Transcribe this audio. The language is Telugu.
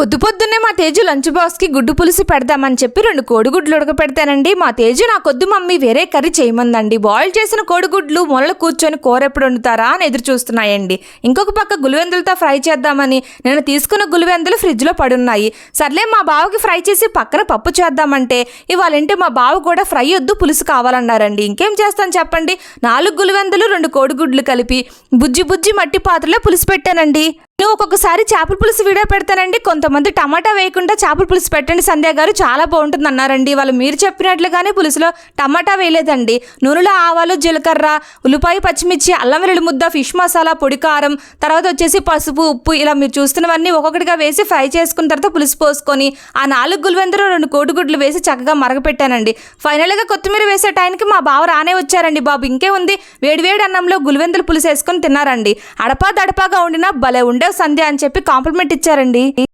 పొద్దున్నే మా తేజు లంచ్ బాక్స్కి గుడ్డు పులుసు పెడదామని చెప్పి 2 కోడిగుడ్లు ఉడకపెడతానండి. మా తేజు నాకొద్దు మమ్మీ వేరే కర్రీ చేయమందండి. బాయిల్ చేసిన కోడిగుడ్లు మొలలు కూర్చొని కూర ఎప్పుడు వండుతారా అని ఎదురు చూస్తున్నాయండి. ఇంకొక పక్క గులివెందులతో ఫ్రై చేద్దామని నేను తీసుకున్న గులివెందులు ఫ్రిడ్జ్లో పడున్నాయి. సర్లే మా బావకి ఫ్రై చేసి పక్కన పప్పు చేద్దామంటే ఇవాళంటే మా బావ కూడా ఫ్రై వద్దు పులుసు కావాలన్నారండి. ఇంకేం చేస్తాను చెప్పండి, 4 గులివెందులు 2 కోడిగుడ్లు కలిపి బుజ్జి మట్టి పాత్రలో పులుసు పెట్టానండి. నేను ఒక్కొక్కసారి చేపల పులుసు వీడియో పెడతానండి. కొంతమంది టమాటా వేయకుండా చేపల పులుసు పెట్టండి సంధ్య గారు, చాలా బాగుంటుంది అన్నారండి. వాళ్ళు మీరు చెప్పినట్లుగానే పులుసులో టమాటా వేయలేదండి. నూనెలో ఆవాలు, జీలకర్ర, ఉల్లిపాయ, పచ్చిమిర్చి, అల్లం వెల్లుల్లి ముద్ద, ఫిష్ మసాలా, పొడి కారం, తర్వాత వచ్చేసి పసుపు, ఉప్పు, ఇలా మీరు చూస్తున్నవన్నీ ఒక్కొక్కటిగా వేసి ఫ్రై చేసుకున్న తర్వాత పులుసు పోసుకొని ఆ 4 గులివెందులు 2 కోడిగుడ్లు వేసి చక్కగా మరగపెట్టానండి. ఫైనల్గా కొత్తిమీర వేసే టైంకి మా బావ రానే వచ్చారండి. బాబు ఇంకే ఉంది, వేడివేడి అన్నంలో గులివెందులు పులుసు వేసుకొని తిన్నారండి. అడపా దడపాగా ఉండినా భలే ఉండే సంధ్య అని చెప్పి కాంప్లిమెంట్ ఇచ్చారండి.